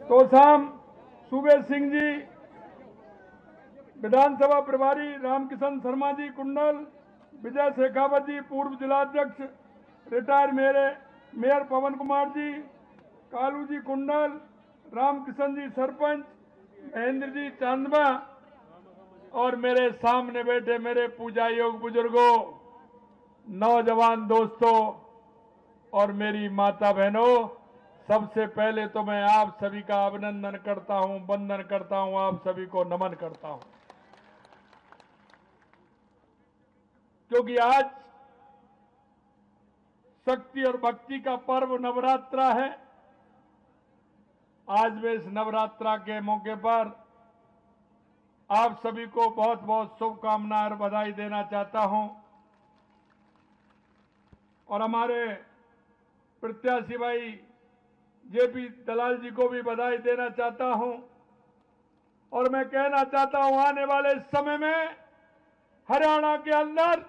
तोसाम सूबे सिंह जी, विधानसभा प्रभारी रामकिशन शर्मा जी कुंडल, विजय शेखावत जी पूर्व जिलाध्यक्ष, रिटायर्ड मेयर पवन कुमार जी, कालू जी कुंडल, रामकिशन जी सरपंच, महेंद्र जी चांदबा और मेरे सामने बैठे मेरे पूजा योग बुजुर्गों, नौजवान दोस्तों और मेरी माता बहनों, सबसे पहले तो मैं आप सभी का अभिनंदन करता हूं, वंदन करता हूं, आप सभी को नमन करता हूं, क्योंकि आज शक्ति और भक्ति का पर्व नवरात्रा है। आज मैं इस नवरात्रा के मौके पर आप सभी को बहुत बहुत शुभकामनाएं और बधाई देना चाहता हूं और हमारे प्रत्याशी भाई जेपी दलाल जी को भी बधाई देना चाहता हूं। और मैं कहना चाहता हूं, आने वाले समय में हरियाणा के अंदर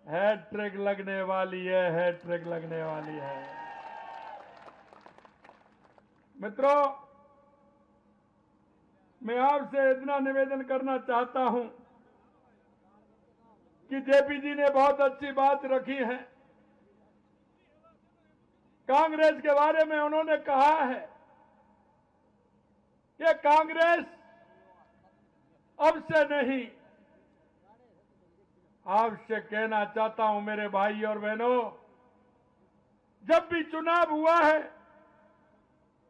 हैट्रिक लगने वाली है, हैट्रिक लगने वाली है। मित्रों, मैं आपसे इतना निवेदन करना चाहता हूं कि जेपी जी ने बहुत अच्छी बात रखी है। कांग्रेस के बारे में उन्होंने कहा है कि कांग्रेस अब से नहीं, आपसे कहना चाहता हूं मेरे भाई और बहनों, जब भी चुनाव हुआ है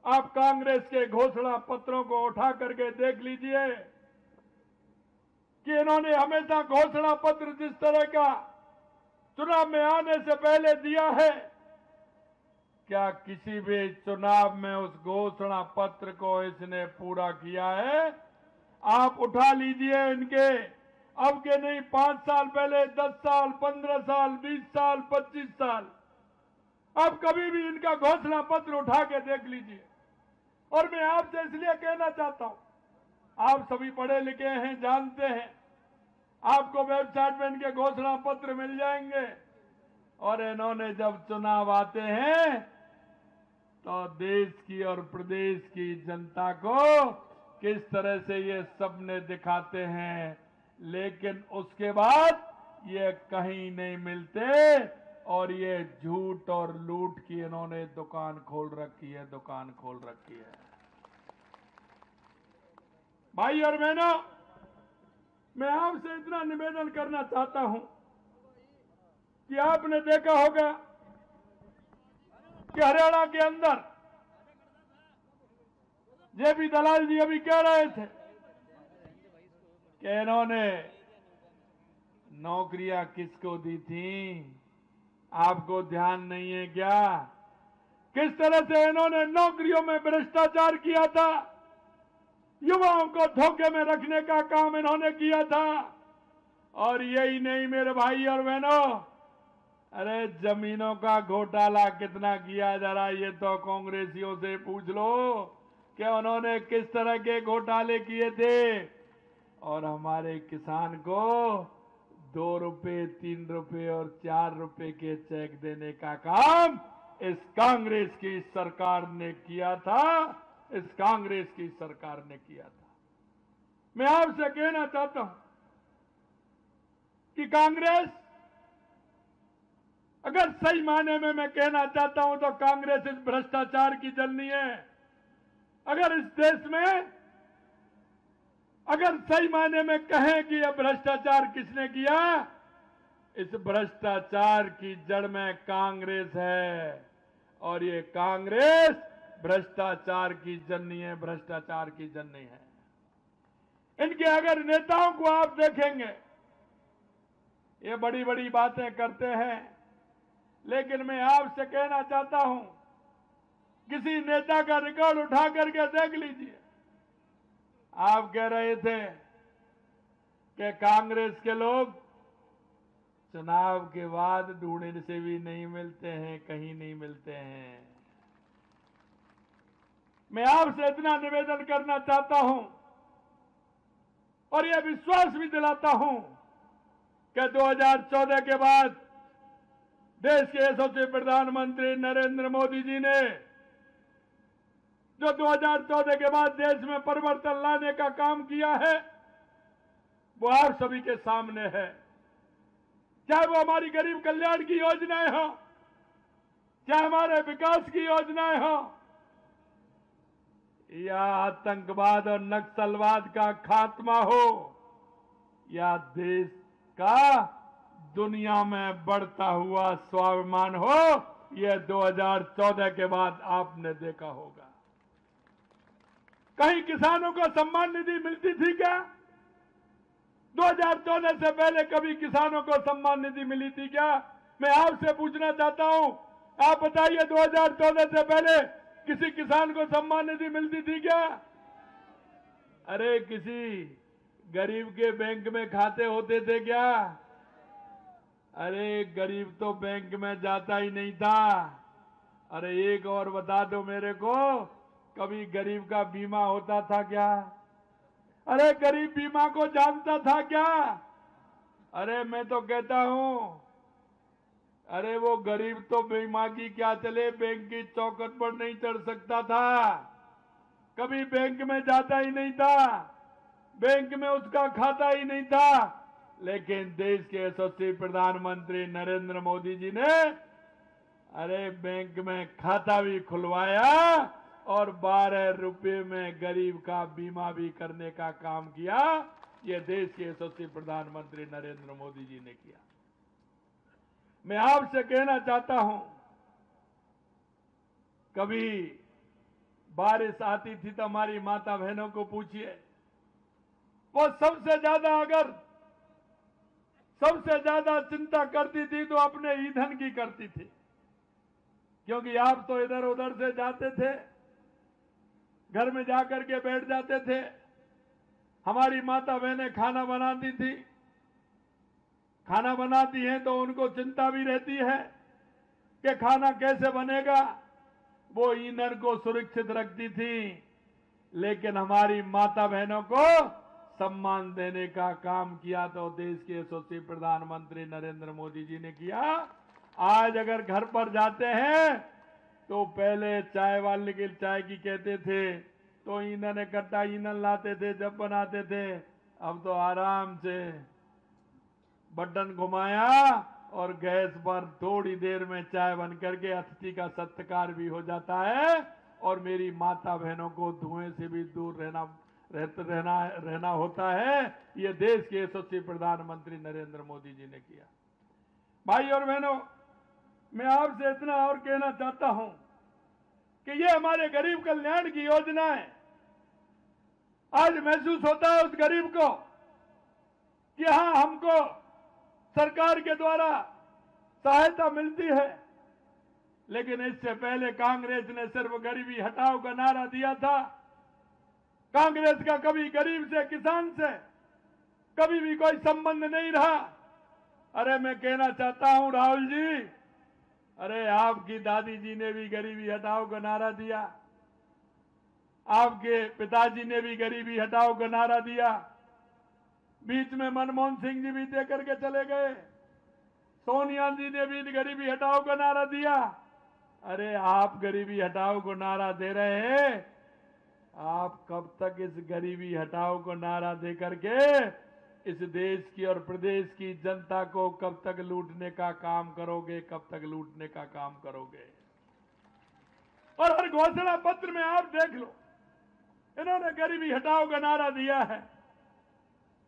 आप कांग्रेस के घोषणा पत्रों को उठा करके देख लीजिए कि इन्होंने हमेशा घोषणा पत्र जिस तरह का चुनाव में आने से पहले दिया है, क्या किसी भी चुनाव में उस घोषणा पत्र को इसने पूरा किया है? आप उठा लीजिए इनके अब के नहीं 5 साल पहले, 10 साल, 15 साल, 20 साल, 25 साल, अब कभी भी इनका घोषणा पत्र उठा के देख लीजिए। और मैं आपसे इसलिए कहना चाहता हूं, आप सभी पढ़े लिखे हैं, जानते हैं, आपको वेबसाइट में इनके घोषणा पत्र मिल जाएंगे। और इन्होंने जब चुनाव आते हैं तो देश की और प्रदेश की जनता को किस तरह से ये सपने दिखाते हैं, लेकिन उसके बाद ये कहीं नहीं मिलते और ये झूठ और लूट की इन्होंने दुकान खोल रखी है, दुकान खोल रखी है। भाई और बहनों, मैं आपसे इतना निवेदन करना चाहता हूं कि आपने देखा होगा कि हरियाणा के अंदर जेपी दलाल जी अभी कह रहे थे कि इन्होंने नौकरियां किसको दी थी, आपको ध्यान नहीं है क्या? किस तरह से इन्होंने नौकरियों में भ्रष्टाचार किया था, युवाओं को धोखे में रखने का काम इन्होंने किया था। और यही नहीं मेरे भाई और बहनों, अरे जमीनों का घोटाला कितना किया, जरा ये तो कांग्रेसियों से पूछ लो कि उन्होंने किस तरह के घोटाले किए थे। और हमारे किसान को 2 रुपए, 3 रुपए और 4 रुपए के चेक देने का काम इस कांग्रेस की सरकार ने किया था, इस कांग्रेस की सरकार ने किया था। मैं आपसे कहना चाहता हूं कि कांग्रेस, अगर सही मायने में मैं कहना चाहता हूं तो कांग्रेस इस भ्रष्टाचार की जननी है। अगर इस देश में अगर सही मायने में कहें कि यह भ्रष्टाचार किसने किया, इस भ्रष्टाचार की जड़ में कांग्रेस है। और ये कांग्रेस भ्रष्टाचार की जननी है, भ्रष्टाचार की जननी है। इनके अगर नेताओं को आप देखेंगे, ये बड़ी बड़ी बातें करते हैं, लेकिन मैं आपसे कहना चाहता हूं, किसी नेता का रिकॉर्ड उठा करके देख लीजिए। आप कह रहे थे कि कांग्रेस के लोग चुनाव के बाद ढूंढने से भी नहीं मिलते हैं, कहीं नहीं मिलते हैं। मैं आपसे इतना निवेदन करना चाहता हूं और यह विश्वास भी दिलाता हूं कि 2014 के बाद देश के यशस्वी प्रधानमंत्री नरेंद्र मोदी जी ने जो 2014 के बाद देश में परिवर्तन लाने का काम किया है, वो आप सभी के सामने है। चाहे वो हमारी गरीब कल्याण की योजनाएं हो, चाहे हमारे विकास की योजनाएं हो, या आतंकवाद और नक्सलवाद का खात्मा हो, या देश का दुनिया में बढ़ता हुआ स्वाभिमान हो, यह 2014 के बाद आपने देखा होगा। कहीं किसानों को सम्मान निधि मिलती थी क्या? 2014 से पहले कभी किसानों को सम्मान निधि मिली थी क्या? मैं आपसे पूछना चाहता हूं, आप बताइए 2014 से पहले किसी किसान को सम्मान निधि मिलती थी क्या? अरे किसी गरीब के बैंक में खाते होते थे क्या? अरे गरीब तो बैंक में जाता ही नहीं था। अरे एक और बता दो मेरे को, कभी गरीब का बीमा होता था क्या? अरे गरीब बीमा को जानता था क्या? अरे मैं तो कहता हूं, अरे वो गरीब तो बीमा की क्या चले, बैंक की चौखट पर नहीं चढ़ सकता था, कभी बैंक में जाता ही नहीं था, बैंक में उसका खाता ही नहीं था। लेकिन देश के यशस्वी प्रधानमंत्री नरेंद्र मोदी जी ने अरे बैंक में खाता भी खुलवाया और 12 रुपए में गरीब का बीमा भी करने का काम किया। यह देश के यशस्वी प्रधानमंत्री नरेंद्र मोदी जी ने किया। मैं आपसे कहना चाहता हूं, कभी बारिश आती थी तो हमारी माता बहनों को पूछिए, वो सबसे ज्यादा चिंता करती थी तो अपने ईंधन की करती थी, क्योंकि आप तो इधर उधर से जाते थे, घर में जाकर के बैठ जाते थे। हमारी माता बहनें खाना बनाती थी, खाना बनाती हैं तो उनको चिंता भी रहती है कि खाना कैसे बनेगा, वो ईंधन को सुरक्षित रखती थी। लेकिन हमारी माता बहनों को सम्मान देने का काम किया तो देश के यशस्वी प्रधानमंत्री नरेंद्र मोदी जी ने किया। आज अगर घर पर जाते हैं तो पहले चाय वाले के चाय की कहते थे तो ईंधन इकट्ठा ईंधन लाते थे जब बनाते थे, अब तो आराम से बटन घुमाया और गैस पर थोड़ी देर में चाय बन करके अतिथि का सत्कार भी हो जाता है। और मेरी माता बहनों को धुएं से भी दूर रहना होता है। ये देश के यशस्वी प्रधानमंत्री नरेंद्र मोदी जी ने किया। भाई और बहनों, मैं आपसे इतना और कहना चाहता हूं कि ये हमारे गरीब कल्याण की योजना है। आज महसूस होता है उस गरीब को कि हां, हमको सरकार के द्वारा सहायता मिलती है, लेकिन इससे पहले कांग्रेस ने सिर्फ गरीबी हटाओ का नारा दिया था। कांग्रेस का कभी गरीब से, किसान से कभी भी कोई संबंध नहीं रहा। अरे मैं कहना चाहता हूं राहुल जी, अरे आपकी दादी जी ने भी गरीबी हटाओ का नारा दिया, आपके पिताजी ने भी गरीबी हटाओ का नारा दिया, बीच में मनमोहन सिंह जी भी दे करके चले गए, सोनिया जी ने भी गरीबी हटाओ का नारा दिया। अरे आप गरीबी हटाओ को नारा दे रहे हैं, आप कब तक इस गरीबी हटाओ को नारा दे करके इस देश की और प्रदेश की जनता को कब तक लूटने का काम करोगे, कब तक लूटने का काम करोगे? और हर घोषणा पत्र में आप देख लो, इन्होंने गरीबी हटाओ का नारा दिया है।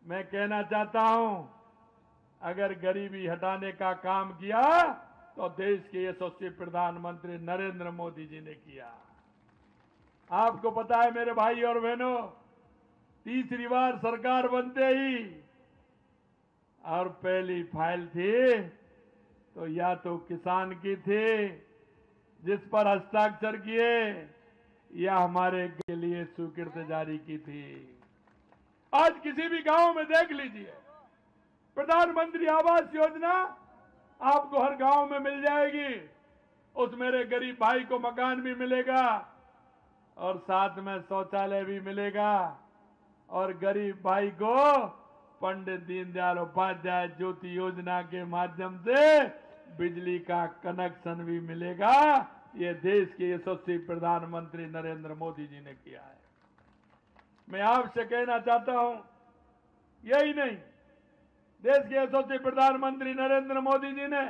मैं कहना चाहता हूं, अगर गरीबी हटाने का काम किया तो देश के यशस्वी प्रधानमंत्री नरेंद्र मोदी जी ने किया। आपको पता है मेरे भाई और बहनों, तीसरी बार सरकार बनते ही और पहली फाइल थी तो या तो किसान की थी जिस पर हस्ताक्षर किए, या हमारे के लिए स्वीकृति जारी की थी। आज किसी भी गांव में देख लीजिए, प्रधानमंत्री आवास योजना आपको हर गांव में मिल जाएगी। उस मेरे गरीब भाई को मकान भी मिलेगा और साथ में शौचालय भी मिलेगा, और गरीब भाई को पंडित दीनदयाल उपाध्याय ज्योति योजना के माध्यम से बिजली का कनेक्शन भी मिलेगा। ये देश के यशस्वी प्रधानमंत्री नरेंद्र मोदी जी ने किया है। मैं आपसे कहना चाहता हूं, यही नहीं, देश के यशस्वी प्रधानमंत्री नरेंद्र मोदी जी ने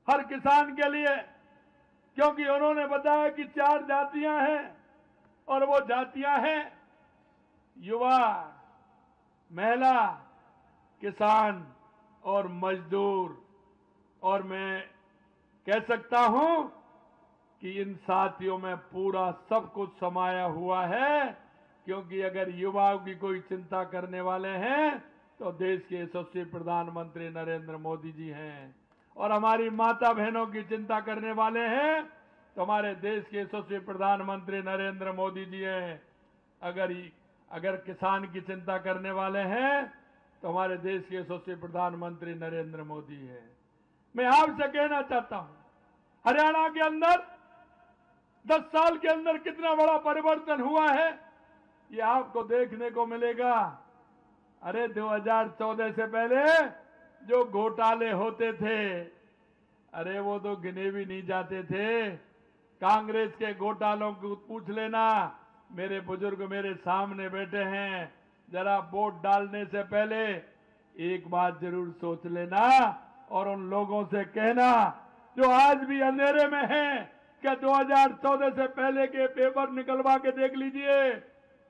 हर किसान के लिए, क्योंकि उन्होंने बताया कि 4 जातियां हैं और वो जातियां हैं युवा, महिला, किसान और मजदूर। और मैं कह सकता हूं कि इन साथियों में पूरा सब कुछ समाया हुआ है, क्योंकि अगर युवाओं की कोई चिंता करने वाले हैं तो देश के यशस्वी प्रधानमंत्री नरेंद्र मोदी जी हैं, और हमारी माता बहनों की चिंता करने वाले हैं तो हमारे देश के यशस्वी प्रधानमंत्री नरेंद्र मोदी जी हैं। अगर किसान की चिंता करने वाले हैं तो हमारे देश के यशस्वी प्रधानमंत्री नरेंद्र मोदी हैं। मैं आपसे कहना चाहता हूं, हरियाणा के अंदर 10 साल के अंदर कितना बड़ा परिवर्तन हुआ है ये आपको देखने को मिलेगा। अरे 2014 से पहले जो घोटाले होते थे, अरे वो तो गिने भी नहीं जाते थे। कांग्रेस के घोटालों को पूछ लेना, मेरे बुजुर्ग मेरे सामने बैठे हैं। जरा वोट डालने से पहले एक बात जरूर सोच लेना और उन लोगों से कहना जो आज भी अंधेरे में हैं, क्या 2014 से पहले के पेपर निकलवा के देख लीजिए।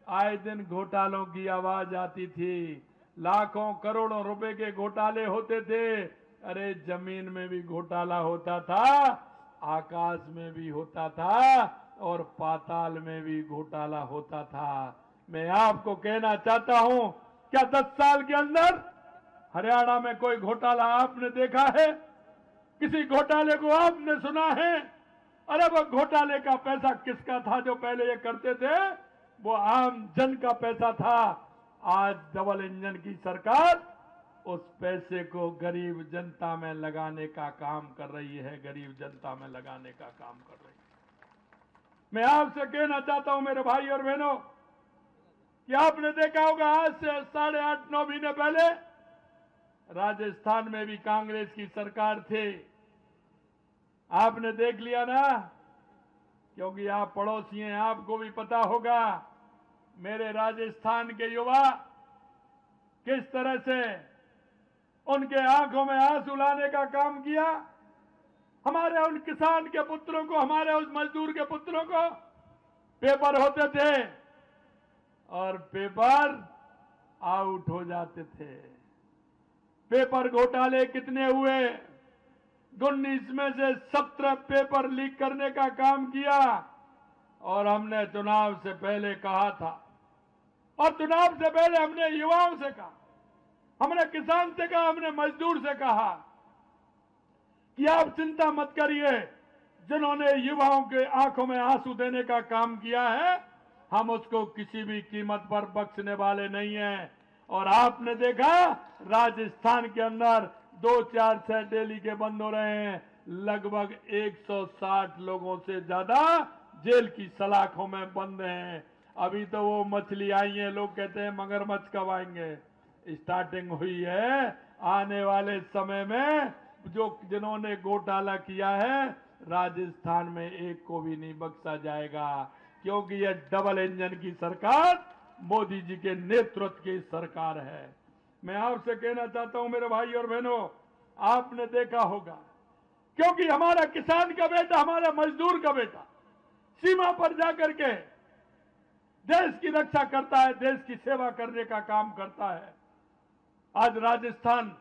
आए दिन घोटालों की आवाज आती थी, लाखों करोड़ों रुपए के घोटाले होते थे। अरे जमीन में भी घोटाला होता था, आकाश में भी होता था और पाताल में भी घोटाला होता था। मैं आपको कहना चाहता हूं, क्या 10 साल के अंदर हरियाणा में कोई घोटाला आपने देखा है? किसी घोटाले को आपने सुना है? अरे वो घोटाले का पैसा किसका था जो पहले ये करते थे? वो आम जन का पैसा था। आज डबल इंजन की सरकार उस पैसे को गरीब जनता में लगाने का काम कर रही है, गरीब जनता में लगाने का काम कर रही है। मैं आपसे कहना चाहता हूं मेरे भाई और बहनों, कि आपने देखा होगा आज से 8.5-9 महीने पहले राजस्थान में भी कांग्रेस की सरकार थी। आपने देख लिया ना, क्योंकि आप पड़ोसी हैं, आपको भी पता होगा मेरे राजस्थान के युवा किस तरह से उनके आंखों में आंसू लाने का काम किया। हमारे उन किसान के पुत्रों को, हमारे उस मजदूर के पुत्रों को पेपर होते थे और पेपर आउट हो जाते थे। पेपर घोटाले कितने हुए? 19 में से 17 पेपर लीक करने का काम किया। और हमने चुनाव से पहले कहा था, और चुनाव से पहले हमने युवाओं से कहा, हमने किसान से कहा, हमने मजदूर से कहा कि आप चिंता मत करिए, जिन्होंने युवाओं के आंखों में आंसू देने का काम किया है हम उसको किसी भी कीमत पर बख्शने वाले नहीं हैं। और आपने देखा राजस्थान के अंदर 2-4 शहर डेली के बंद हो रहे हैं, लगभग 160 लोगों से ज्यादा जेल की सलाखों में बंद हैं। अभी तो वो मछली आई है, लोग कहते हैं मगरमच्छ कब आएंगे। स्टार्टिंग हुई है। आने वाले समय में जिन्होंने घोटाला किया है राजस्थान में एक को भी नहीं बख्शा जाएगा, क्योंकि यह डबल इंजन की सरकार मोदी जी के नेतृत्व की सरकार है। मैं आपसे कहना चाहता हूं मेरे भाई और बहनों, आपने देखा होगा, क्योंकि हमारा किसान का बेटा, हमारा मजदूर का बेटा सीमा पर जाकर के देश की रक्षा करता है, देश की सेवा करने का काम करता है। आज राजस्थान,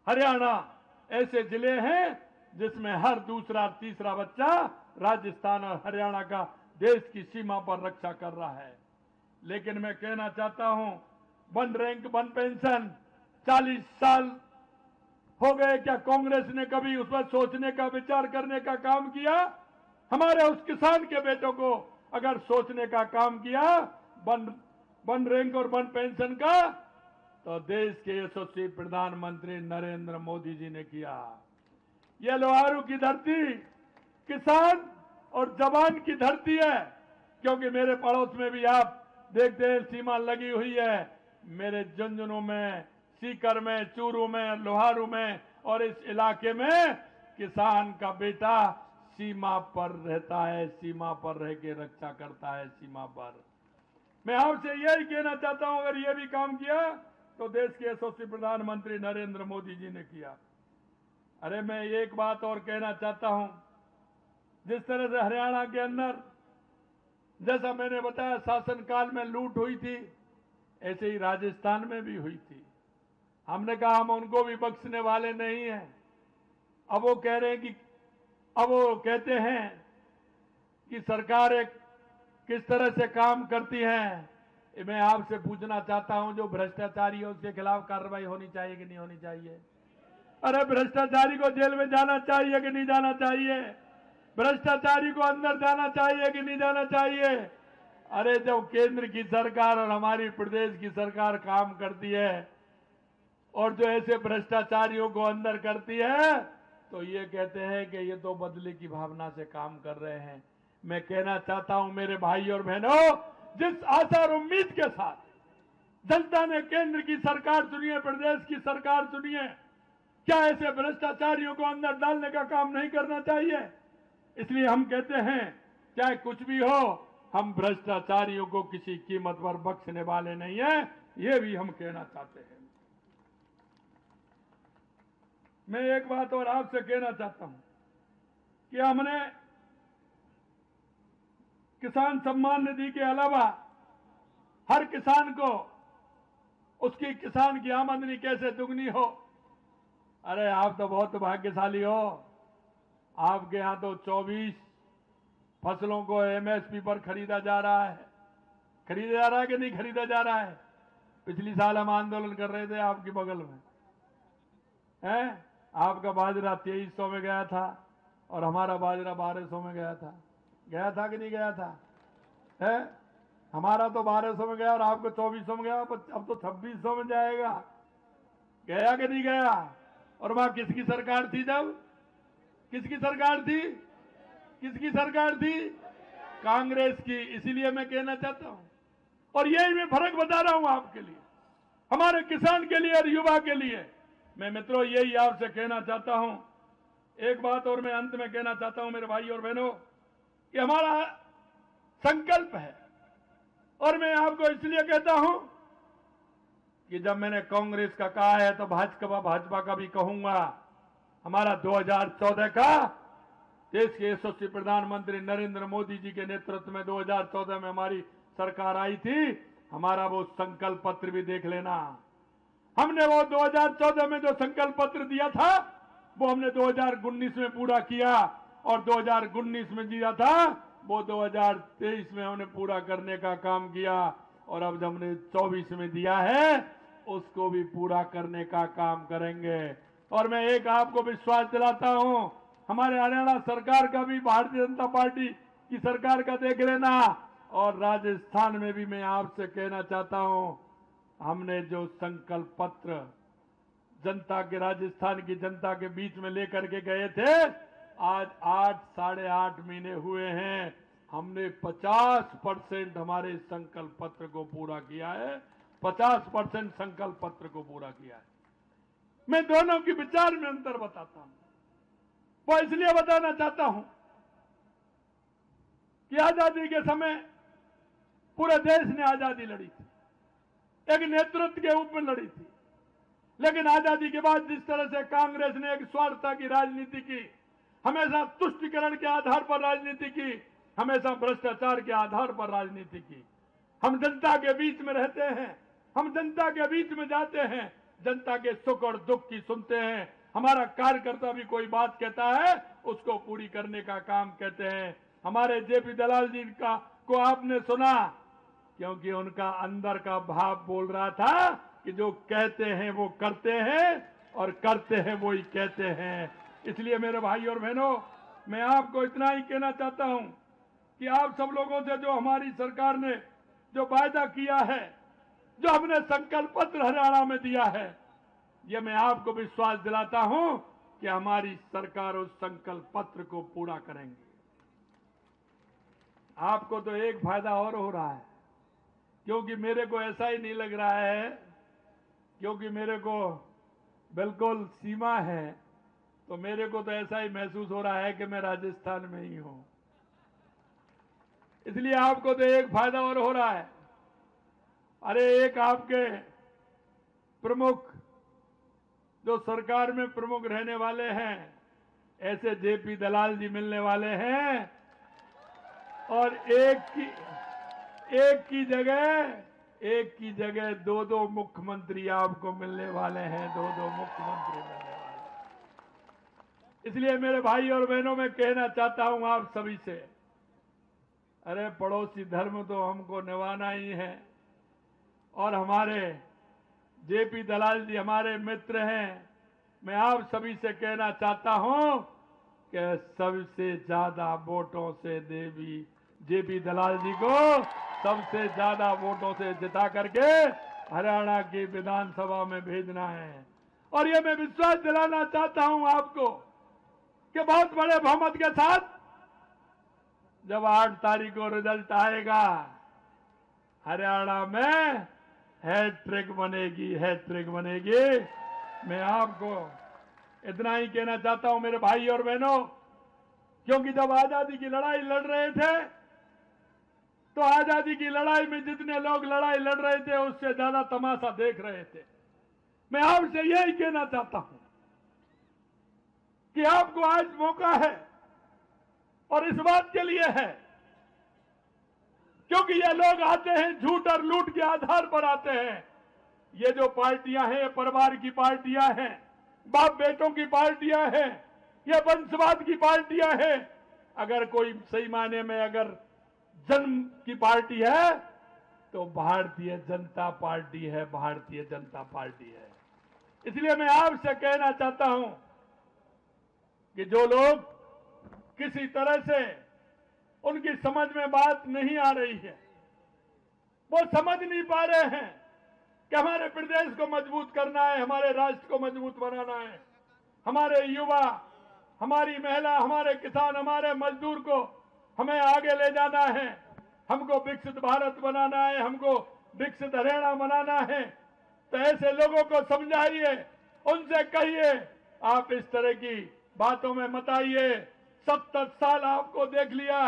हरियाणा ऐसे जिले हैं जिसमें हर दूसरा तीसरा बच्चा राजस्थान और हरियाणा का देश की सीमा पर रक्षा कर रहा है। लेकिन मैं कहना चाहता हूं, वन रैंक वन पेंशन 40 साल हो गए, क्या कांग्रेस ने कभी उस पर सोचने का, विचार करने का काम किया? हमारे उस किसान के बेटों को अगर सोचने का काम किया वन रैंक और वन पेंशन का, तो देश के यशस्वी प्रधानमंत्री नरेंद्र मोदी जी ने किया। यह लोहारू की धरती किसान और जवान की धरती है, क्योंकि मेरे पड़ोस में भी आप देखते हैं सीमा लगी हुई है। मेरे झुंझुनू में, सीकर में, चूरू में, लोहारू में और इस इलाके में किसान का बेटा सीमा पर रहता है, सीमा पर रह के रक्षा करता है, सीमा पर। मैं आपसे यही कहना चाहता हूं, अगर ये भी काम किया तो देश के यशस्वी प्रधानमंत्री नरेंद्र मोदी जी ने किया। अरे मैं एक बात और कहना चाहता हूं, जिस तरह से हरियाणा के अंदर, जैसा मैंने बताया, शासनकाल में लूट हुई थी, ऐसे ही राजस्थान में भी हुई थी। हमने कहा हम उनको भी बख्शने वाले नहीं हैं। अब वो कह रहे हैं कि, अब वो कहते हैं कि सरकार एक किस तरह से काम करती है। मैं आपसे पूछना चाहता हूं, जो भ्रष्टाचारी है उसके खिलाफ कार्रवाई होनी चाहिए कि नहीं होनी चाहिए? अरे भ्रष्टाचारी को जेल में जाना चाहिए कि नहीं जाना चाहिए? भ्रष्टाचारी को अंदर जाना चाहिए कि नहीं जाना चाहिए? अरे जब केंद्र की सरकार और हमारी प्रदेश की सरकार काम करती है और जो ऐसे भ्रष्टाचारियों को अंदर करती है, तो ये कहते हैं कि ये तो बदले की भावना से काम कर रहे हैं। मैं कहना चाहता हूं मेरे भाई और बहनों, जिस आशा और उम्मीद के साथ जनता ने केंद्र की सरकार चुनी है, प्रदेश की सरकार चुनी है, क्या ऐसे भ्रष्टाचारियों को अंदर डालने का काम नहीं करना चाहिए? इसलिए हम कहते हैं, चाहे कुछ भी हो, हम भ्रष्टाचारियों को किसी कीमत पर बख्शने वाले नहीं है, ये भी हम कहना चाहते हैं। मैं एक बात और आपसे कहना चाहता हूं कि हमने किसान सम्मान निधि के अलावा हर किसान को उसकी किसान की आमदनी कैसे दुगनी हो। अरे आप तो बहुत भाग्यशाली हो, आपके यहां तो 24 फसलों को एमएसपी पर खरीदा जा रहा है। खरीदा जा रहा है कि नहीं खरीदा जा रहा है? पिछली साल हम आंदोलन कर रहे थे आपके बगल में, हैं? आपका बाजरा 2300 में गया था और हमारा बाजरा 1200 में गया था कि नहीं गया था? है? हमारा तो 1200 में गया और आपको 2400 में गया, अब तो 2600 में जाएगा। गया कि नहीं गया? और वहां किसकी सरकार थी जब? किसकी सरकार थी? किसकी सरकार थी? कांग्रेस की। इसीलिए मैं कहना चाहता हूं, और यही मैं फर्क बता रहा हूं आपके लिए, हमारे किसान के लिए और युवा के लिए। मैं मित्रों यही आपसे कहना चाहता हूं। एक बात और मैं अंत में कहना चाहता हूं मेरे भाई और बहनों, कि हमारा संकल्प है, और मैं आपको इसलिए कहता हूं कि जब मैंने कांग्रेस का कहा है तो भाजपा का भी कहूंगा। हमारा 2014 का देश के यशस्वी प्रधानमंत्री नरेंद्र मोदी जी के नेतृत्व में 2014 में हमारी सरकार आई थी, हमारा वो संकल्प पत्र भी देख लेना। हमने वो 2014 में जो संकल्प पत्र दिया था, वो हमने 2019 में पूरा किया, और 2019 में दिया था वो 2023 में हमने पूरा करने का काम किया, और अब जब हमने 24 में दिया है उसको भी पूरा करने का काम करेंगे। और मैं एक आपको विश्वास दिलाता हूं, हमारे हरियाणा सरकार का भी, भारतीय जनता पार्टी की सरकार का देख लेना, और राजस्थान में भी मैं आपसे कहना चाहता हूं, हमने जो संकल्प पत्र जनता के, राजस्थान की जनता के बीच में लेकर के गए थे, आज 8-8.5 महीने हुए हैं, हमने 50% हमारे संकल्प पत्र को पूरा किया है। 50% संकल्प पत्र को पूरा किया है। मैं दोनों के विचार में अंतर बताता हूं, वो इसलिए बताना चाहता हूं कि आजादी के समय पूरे देश ने आजादी लड़ी थी, एक नेतृत्व के रूप में लड़ी थी। लेकिन आजादी के बाद जिस तरह से कांग्रेस ने एक स्वार्थता की राजनीति की, हमेशा तुष्टीकरण के आधार पर राजनीति की, हमेशा भ्रष्टाचार के आधार पर राजनीति की। हम जनता के बीच में रहते हैं, हम जनता के बीच में जाते हैं, जनता के सुख और दुख की सुनते हैं। हमारा कार्यकर्ता भी कोई बात कहता है उसको पूरी करने का काम कहते हैं। हमारे जेपी दलाल जी को आपने सुना, क्योंकि उनका अंदर का भाव बोल रहा था कि जो कहते हैं वो करते हैं, और करते हैं वो ही कहते हैं। इसलिए मेरे भाई और बहनों, मैं आपको इतना ही कहना चाहता हूं कि आप सब लोगों से जो हमारी सरकार ने जो वायदा किया है, जो हमने संकल्प पत्र हरियाणा में दिया है, ये मैं आपको विश्वास दिलाता हूं कि हमारी सरकार उस संकल्प पत्र को पूरा करेंगे। आपको तो एक फायदा और हो रहा है, क्योंकि मेरे को ऐसा ही नहीं लग रहा है, क्योंकि मेरे को बिल्कुल सीमा है तो मेरे को तो ऐसा ही महसूस हो रहा है कि मैं राजस्थान में ही हूं। इसलिए आपको तो एक फायदा और हो रहा है। अरे एक आपके प्रमुख जो सरकार में प्रमुख रहने वाले हैं, ऐसे जेपी दलाल जी मिलने वाले हैं, और एक की जगह दो मुख्यमंत्री आपको मिलने वाले हैं, दो मुख्यमंत्री मिलने वाले हैं। इसलिए मेरे भाई और बहनों, मैं कहना चाहता हूं आप सभी से, अरे पड़ोसी धर्म तो हमको निभाना ही है। और हमारे जेपी दलाल जी हमारे मित्र हैं। मैं आप सभी से कहना चाहता हूं कि सबसे ज्यादा वोटों से देवी जेपी दलाल जी को सबसे ज्यादा वोटों से जिता करके हरियाणा की विधानसभा में भेजना है। और ये मैं विश्वास दिलाना चाहता हूं आपको कि बहुत बड़े बहुमत के साथ जब 8 तारीख को रिजल्ट आएगा, हरियाणा में हैट्रिक बनेगी। मैं आपको इतना ही कहना चाहता हूं मेरे भाई और बहनों, क्योंकि जब आजादी की लड़ाई लड़ रहे थे तो आजादी की लड़ाई में जितने लोग लड़ाई लड़ रहे थे उससे ज्यादा तमाशा देख रहे थे। मैं आपसे यही कहना चाहता हूं कि आपको आज मौका है, और इस बात के लिए है क्योंकि ये लोग आते हैं झूठ और लूट के आधार पर आते हैं। ये जो पार्टियां हैं, परिवार की पार्टियां हैं, बाप बेटों की पार्टियां हैं, ये वंशवाद की पार्टियां हैं। अगर कोई सही मायने में अगर जन्म की पार्टी है तो भारतीय जनता पार्टी है, भारतीय जनता पार्टी है। इसलिए मैं आपसे कहना चाहता हूं कि जो लोग किसी तरह से उनकी समझ में बात नहीं आ रही है, वो समझ नहीं पा रहे हैं कि हमारे प्रदेश को मजबूत करना है, हमारे राष्ट्र को मजबूत बनाना है, हमारे युवा, हमारी महिला, हमारे किसान, हमारे मजदूर को हमें आगे ले जाना है, हमको विकसित भारत बनाना है, हमको विकसित हरियाणा बनाना है। तो ऐसे लोगों को समझाइए, उनसे कहिए, आप इस तरह की बातों में मत आइए। 70 साल आपको देख लिया,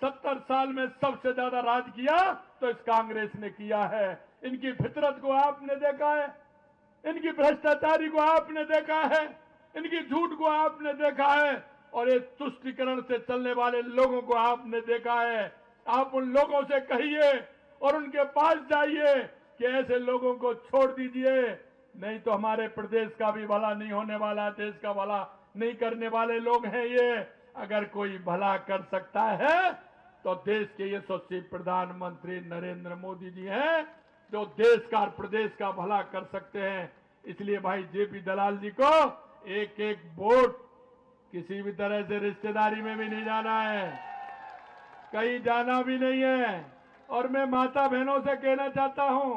70 साल में सबसे ज्यादा राज किया तो इस कांग्रेस ने किया है। इनकी फितरत को आपने देखा है, इनकी भ्रष्टाचारी को आपने देखा है, इनकी झूठ को आपने देखा है, और ये तुष्टीकरण से चलने वाले लोगों को आपने देखा है। आप उन लोगों से कहिए और उनके पास जाइए कि ऐसे लोगों को छोड़ दीजिए, नहीं तो हमारे प्रदेश का भी भला नहीं होने वाला, देश का भला नहीं करने वाले लोग हैं ये। अगर कोई भला कर सकता है तो देश के यशस्वी प्रधानमंत्री नरेंद्र मोदी जी हैं, जो देश का और प्रदेश का भला कर सकते हैं। इसलिए भाई जेपी दलाल जी को एक एक वोट, किसी भी तरह से रिश्तेदारी में भी नहीं जाना है, कहीं जाना भी नहीं है। और मैं माता बहनों से कहना चाहता हूं,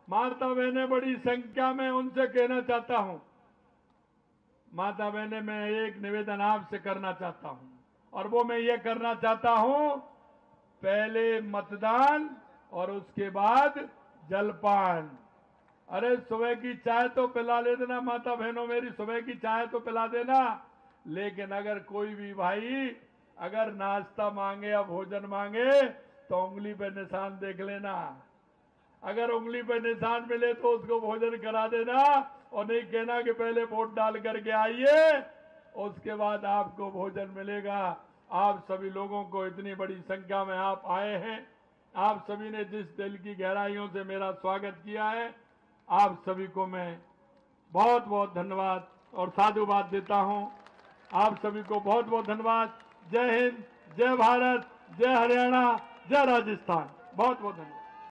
माता बहनें बड़ी संख्या में, उनसे कहना चाहता हूं, माता बहनें, मैं एक निवेदन आपसे करना चाहता हूं, और वो मैं ये करना चाहता हूं, पहले मतदान और उसके बाद जलपान। अरे सुबह की चाय तो पिला ले देना माता बहनों मेरी, सुबह की चाय तो पिला देना। लेकिन अगर कोई भी भाई अगर नाश्ता मांगे या भोजन मांगे तो उंगली पे निशान देख लेना। अगर उंगली पे निशान मिले तो उसको भोजन करा देना, और नहीं कहना कि पहले वोट डाल करके आइए उसके बाद आपको भोजन मिलेगा। आप सभी लोगों को, इतनी बड़ी संख्या में आप आए हैं, आप सभी ने जिस दिल की गहराइयों से मेरा स्वागत किया है, आप सभी को मैं बहुत बहुत धन्यवाद और साधुवाद देता हूं। आप सभी को बहुत बहुत धन्यवाद। जय हिंद, जय भारत, जय हरियाणा, जय राजस्थान। बहुत बहुत धन्यवाद।